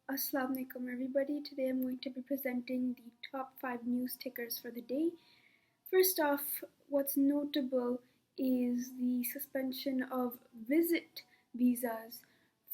Assalamu alaikum everybody. Today I'm going to be presenting the top 5 news tickers for the day. First off, what's notable is the suspension of visit visas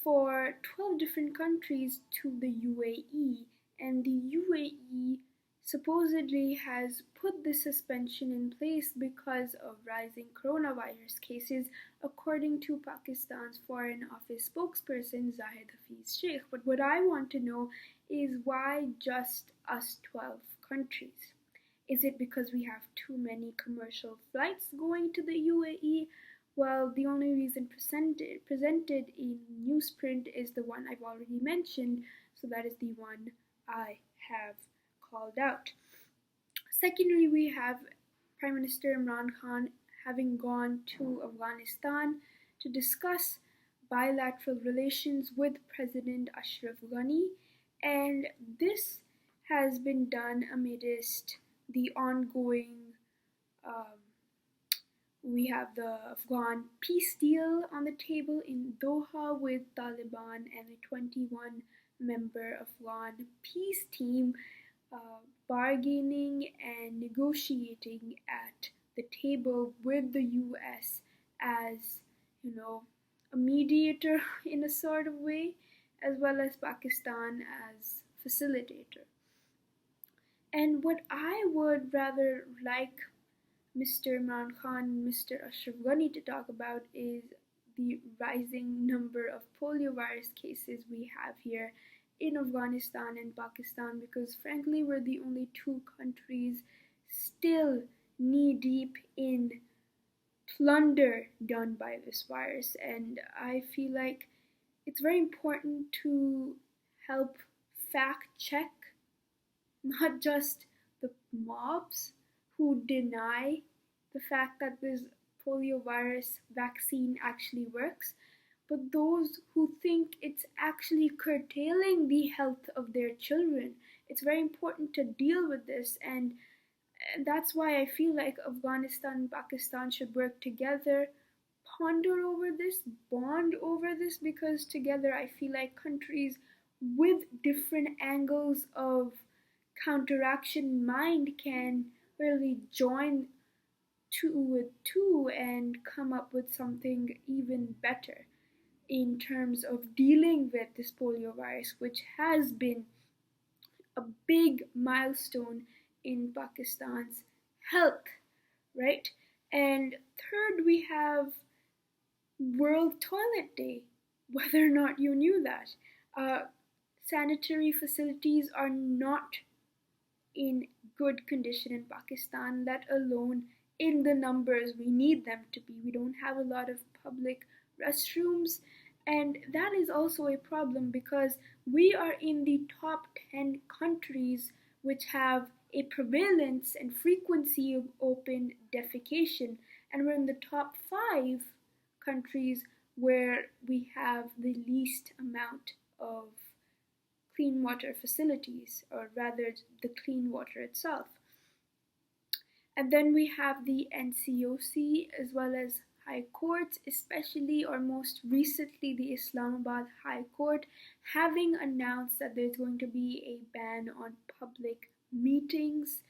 for 12 different countries to the UAE, and the UAE supposedly has put this suspension in place because of rising coronavirus cases, according to Pakistan's Foreign Office spokesperson Zahid Hafiz Sheikh. But what I want to know is why just us 12 countries? Is it because we have too many commercial flights going to the UAE? Well, the only reason presented in newsprint is the one I've already mentioned, so that is the one I have called out. Secondly, we have Prime Minister Imran Khan having gone to Afghanistan to discuss bilateral relations with President Ashraf Ghani, and this has been done amidst the ongoing we have the Afghan peace deal on the table in Doha with Taliban and a 21 member Afghan peace team bargaining and negotiating at the table with the US as, a mediator in a sort of way, as well as Pakistan as facilitator. And what I would rather like Mr. Imran Khan and Mr. Ashraf Ghani to talk about is the rising number of polio virus cases we have here in Afghanistan and Pakistan, because frankly we're the only two countries still knee deep in plunder done by this virus, and I feel like it's very important to help fact check not just the mobs who deny the fact that this poliovirus vaccine actually works, but those who think it's actually curtailing the health of their children. It's very important to deal with this, and that's why I feel like Afghanistan and Pakistan should work together, ponder over this, bond over this, because together I feel like countries with different angles of counteraction in mind can really join two with two and come up with something even better in terms of dealing with this polio virus, which has been a big milestone in Pakistan's health, right? And third, we have World Toilet Day, whether or not you knew that. Sanitary facilities are not in good condition in Pakistan, let alone in the numbers we need them to be. We don't have a lot of public restrooms, and that is also a problem because we are in the top 10 countries which have a prevalence and frequency of open defecation, and we're in the top 5 countries where we have the least amount of clean water facilities, or rather the clean water itself. And then we have the NCOC as well as High Courts, especially or most recently the Islamabad High Court, having announced that there's going to be a ban on public meetings,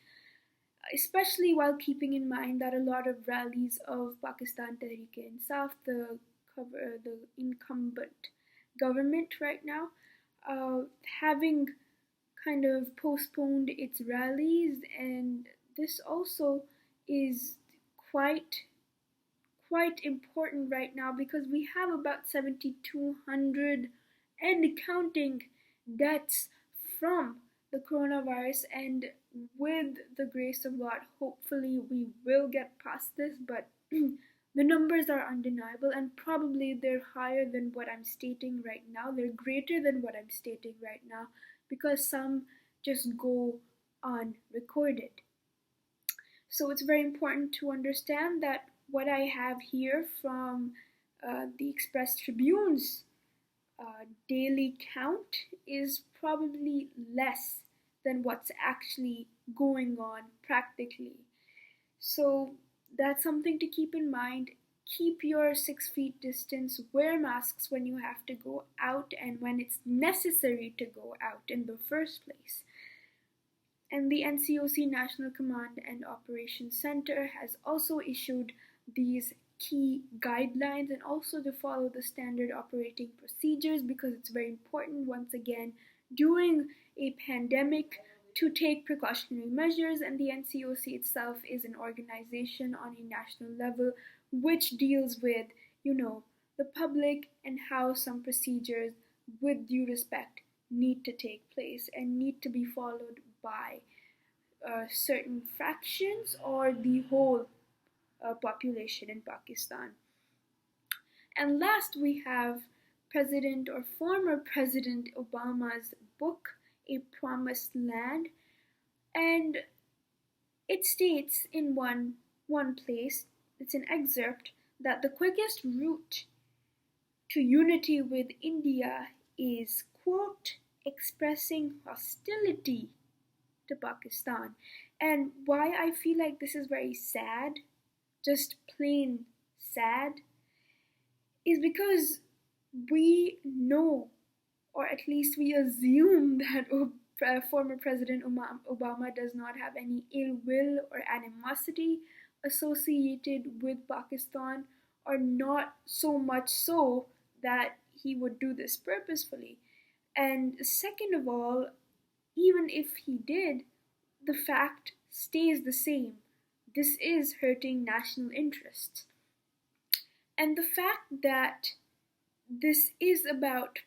especially while keeping in mind that a lot of rallies of Pakistan Tehreek-e-Insaf, the incumbent government right now, having kind of postponed its rallies, and this also is quite important right now because we have about 7,200 and counting deaths from the coronavirus, and with the grace of God, hopefully we will get past this, but the numbers are undeniable, and probably they're higher than what I'm stating right now. They're greater than what I'm stating right now because some just go unrecorded. So it's very important to understand that what I have here from the Express Tribune's daily count is probably less than what's actually going on practically. So that's something to keep in mind. keep your 6 feet distance, wear masks when you have to go out and when it's necessary to go out in the first place. And the NCOC National Command and Operations Center has also issued these key guidelines and also to follow the standard operating procedures, because it's very important, once again, during a pandemic to take precautionary measures. And the NCOC itself is an organization on a national level which deals with, the public and how some procedures, with due respect, need to take place and need to be followed by certain fractions or the whole population in Pakistan. And last, we have President or former President Obama's book, A Promised Land, and it states in one place, it's an excerpt, that the quickest route to unity with India is, quote, expressing hostility to Pakistan. And why I feel like this is very sad, just plain sad, is because we know, or at least we assume, that former President Obama does not have any ill will or animosity associated with Pakistan, or not so much so that he would do this purposefully. And second of all, even if he did, the fact stays the same. This is hurting national interests. And the fact that this is about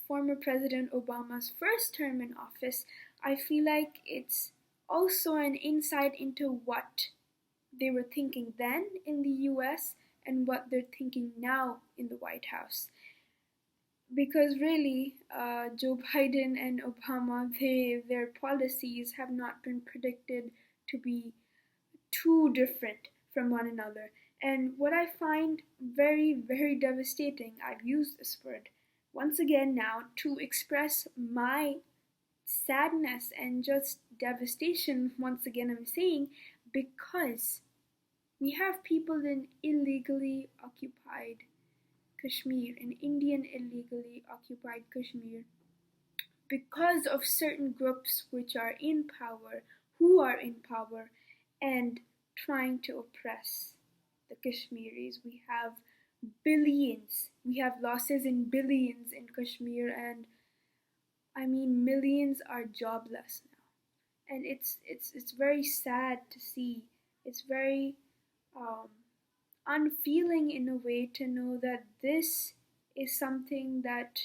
former President Obama's first term in office, I feel like it's also an insight into what they were thinking then in the US and what they're thinking now in the White House. Because really, Joe Biden and Obama, their policies have not been predicted to be too different from one another. And what I find very, very devastating, I've used this word once again now to express my sadness and just devastation, once again I'm saying, because we have people in illegally occupied Kashmir, in Indian illegally occupied Kashmir, because of certain groups which are in power, who are in power, and trying to oppress the Kashmiris. We have billions, we have losses in billions in Kashmir, and I mean millions are jobless now. And it's very sad to see. It's very unfeeling in a way to know that this is something that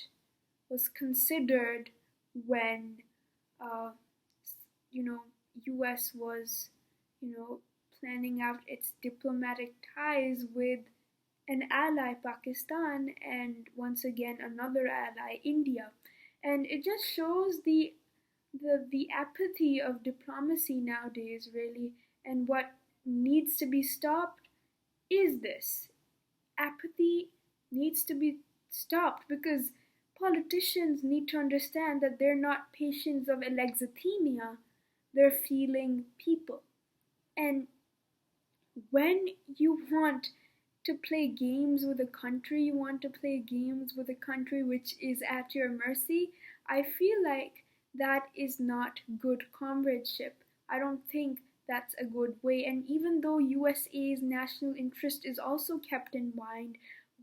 was considered when US was planning out its diplomatic ties with an ally, Pakistan, and once again another ally, India. And it just shows the apathy of diplomacy nowadays, really. And what needs to be stopped is this. Apathy needs to be stopped, because politicians need to understand that they're not patients of alexithymia, they're feeling people. And when you want to play games with a country, you want to play games with a country which is at your mercy, I feel like that is not good comradeship. I don't think that's a good way. And even though USA's national interest is also kept in mind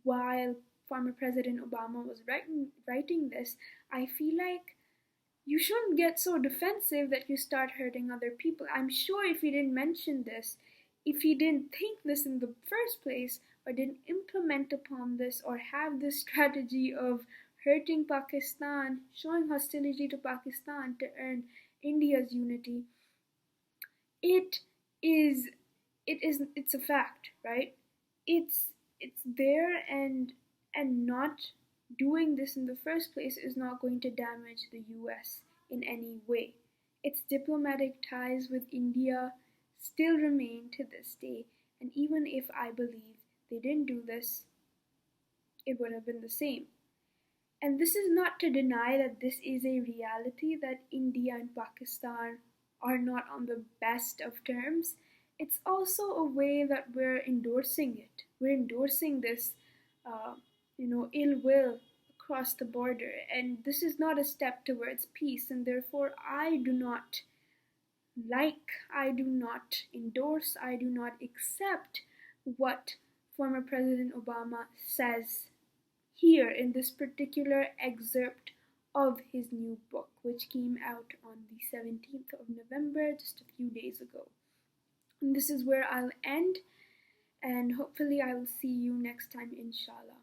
while former President Obama was writing this, I feel like you shouldn't get so defensive that you start hurting other people. I'm sure if he didn't mention this, if he didn't think this in the first place, or didn't implement upon this, or have this strategy of hurting Pakistan, showing hostility to Pakistan to earn India's unity, it's a fact, right? It's there, and not doing this in the first place is not going to damage the US in any way. Its diplomatic ties with India still remain to this day, and even if I believe they didn't do this, it would have been the same. And this is not to deny that this is a reality, that India and Pakistan are not on the best of terms. it's also a way that we're endorsing it. We're endorsing this, uh, ill will across the border, and this is not a step towards peace. And therefore, I do not endorse, I do not accept what former President Obama says here in this particular excerpt of his new book, which came out on the 17th of November, just a few days ago. And this is where I'll end, and hopefully I will see you next time, inshallah.